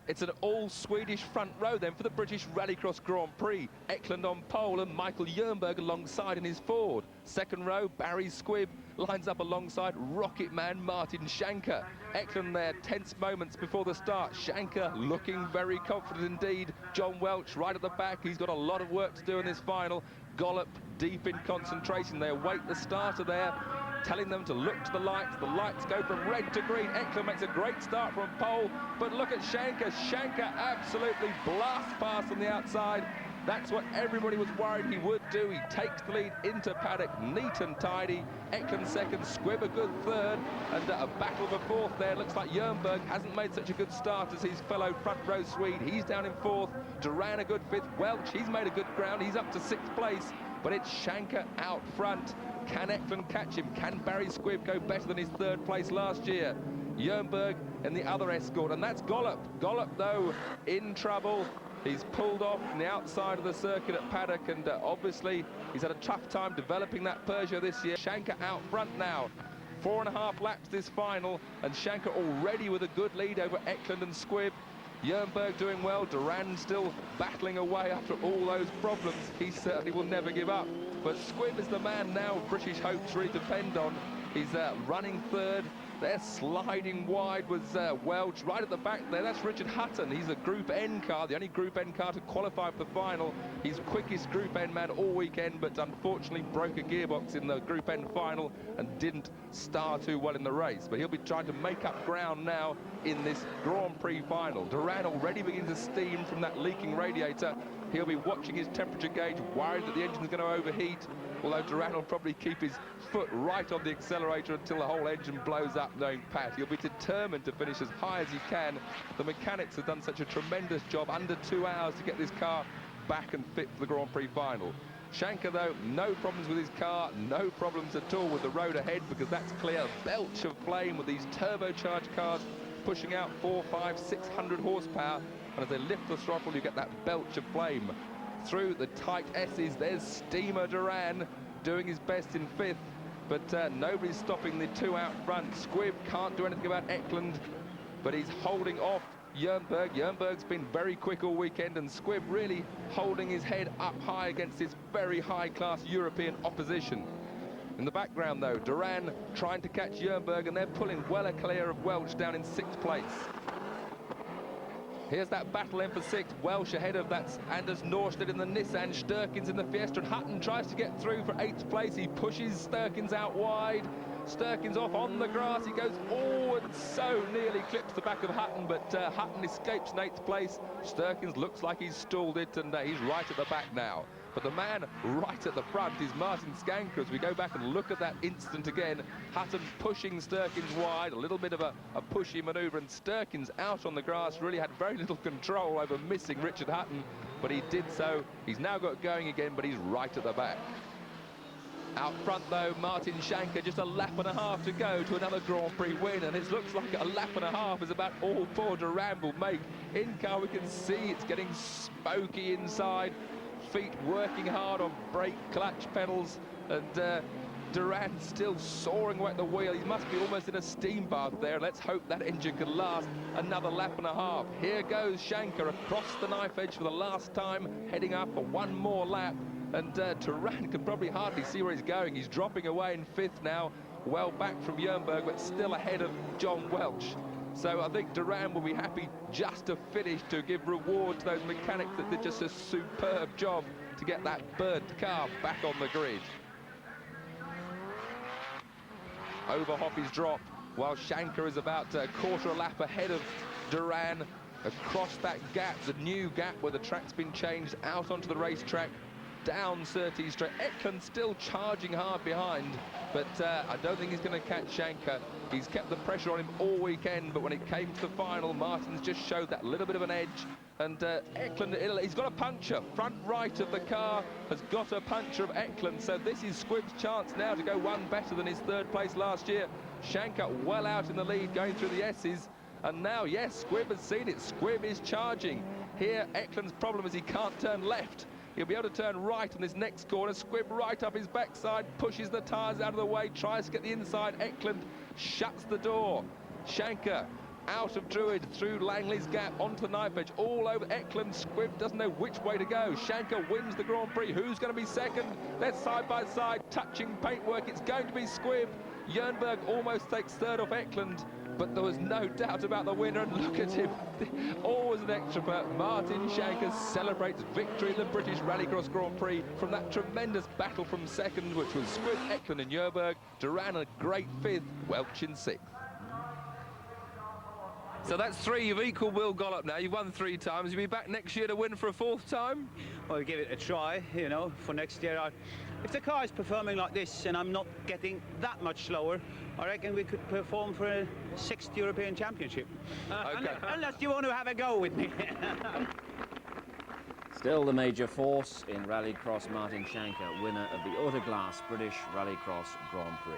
It's an all-Swedish front row then for the British Rallycross Grand Prix. Eklund on pole and Michael Jernberg alongside in his Ford. Second row, Barry Squibb lines up alongside Rocket Man Martin Schanker. Eklund there, tense moments before the start. Schanker looking very confident indeed. John Welch right at the back. He's got a lot of work to do in this final. Gollop deep in concentration. They await the starter there, telling them to look to the lights. The lights go from red to green. Eklund makes a great start from pole, but look at Schanker. Schanker absolutely blasts past on the outside. That's what everybody was worried he would do. He takes the lead into paddock, neat and tidy. Eklund second, Squibb a good third, and a battle for fourth there. Looks like Jernberg hasn't made such a good start as his fellow front row Swede. He's down in fourth. Duran a good fifth. Welch, he's made a good ground. He's up to sixth place, but it's Schanker out front. Can Eklund catch him? Can Barry Squibb go better than his third place last year? Jernberg and the other escort, and that's Gollop. Gollop, though, in trouble. He's pulled off from the outside of the circuit at paddock, and obviously he's had a tough time developing that Peugeot this year. Schanker out front now. 4.5 laps this final, and Schanker already with a good lead over Eklund and Squibb. Jernberg doing well, Duran still battling away after all those problems. He certainly will never give up. But Squibb is the man now British hopes really depend on. He's running third. They're sliding wide with Welch right at the back there. That's Richard Hutton. He's a Group N car, the only Group N car to qualify for the final. He's quickest Group N man all weekend, but unfortunately broke a gearbox in the Group N final and didn't star too well in the race. But he'll be trying to make up ground now in this Grand Prix final. Duran already begins to steam from that leaking radiator. He'll be watching his temperature gauge, worried that the engine's going to overheat, although Duran will probably keep his foot right on the accelerator until the whole engine blows up, knowing Pat. He'll be determined to finish as high as he can. The mechanics have done such a tremendous job, under 2 hours to get this car back and fit for the Grand Prix final. Schanker, though, no problems with his car, no problems at all with the road ahead, because that's clear. Belch of flame with these turbocharged cars pushing out 400, 500, 600 horsepower. And as they lift the throttle, you get that belch of flame. Through the tight S's, there's Steamer Duran doing his best in fifth, but nobody's stopping the two out front. Squibb can't do anything about Eklund, but he's holding off Jernberg. Jernberg's been very quick all weekend, and Squibb really holding his head up high against his very high-class European opposition. In the background, though, Duran trying to catch Jernberg, and they're pulling well clear of Welch down in sixth place. Here's that battle in for sixth. Welch ahead of that Anders Norstedt in the Nissan. Sturkins in the Fiesta, and Hutton tries to get through for eighth place. He pushes Sturkins out wide. Sturkins off on the grass. He goes and so nearly clips the back of Hutton, but Hutton escapes in eighth place. Sturkins looks like he's stalled it, and he's right at the back now. But the man right at the front is Martin Schanker. As we go back and look at that incident again, Hutton pushing Sturkins wide, a little bit of a pushy manoeuvre, and Sturkins out on the grass really had very little control over missing Richard Hutton, but he did so. He's now got going again, but he's right at the back. Out front, though, Martin Schanker, just a lap and a half to go to another Grand Prix win, and it looks like a lap and a half is about all poor Duran will make. In car, we can see it's getting smoky inside. Feet working hard on brake, clutch pedals, and Duran still soaring away at the wheel. He must be almost in a steam bath there. Let's hope that engine can last another lap and a half. Here goes Schanker across the knife edge for the last time, heading up for one more lap. And Duran can probably hardly see where he's going. He's dropping away in fifth now, well back from Jernberg, but still ahead of John Welch. So I think Duran will be happy just to finish, to give reward to those mechanics that did just a superb job to get that burnt car back on the grid. Over Hoppy's drop, while Schanker is about a quarter a lap ahead of Duran. Across that gap, the new gap where the track's been changed, out onto the racetrack, down Surtees Straight. Eklund still charging hard behind, but I don't think he's going to catch Schanker. He's kept the pressure on him all weekend, but when it came to the final, Martins just showed that little bit of an edge. And Eklund, he's got a puncture. Front right of the car has got a puncture of Eklund, so this is Squibb's chance now to go one better than his third place last year. Schanker well out in the lead, going through the S's. And now, yes, Squibb has seen it. Squibb is charging. Here, Eklund's problem is he can't turn left. He'll be able to turn right on this next corner. Squibb right up his backside, pushes the tyres out of the way, tries to get the inside. Eklund shuts the door. Schanker out of Druid, through Langley's Gap, onto the knife edge, all over Eklund. Squibb doesn't know which way to go. Shanker wins the Grand Prix. Who's going to be second? They're side by side, touching paintwork. It's going to be Squibb. Jernberg almost takes third off Eklund, but there was no doubt about the winner, and look at him. Always an extrovert. Martin Shanker celebrates victory in the British Rallycross Grand Prix from that tremendous battle from second, which was Squibb, Eklund and Jernberg. Duran a great fifth, Welch in sixth. So that's three. You've equal Will Gollop now. You've won 3 times. You'll be back next year to win for a 4th time? Well, give it a try, you know, for next year. If the car is performing like this and I'm not getting that much slower, I reckon we could perform for a 6th European Championship. Okay. Unless you want to have a go with me. Still the major force in Rallycross, Martin Shanker, winner of the Autoglass British Rallycross Grand Prix.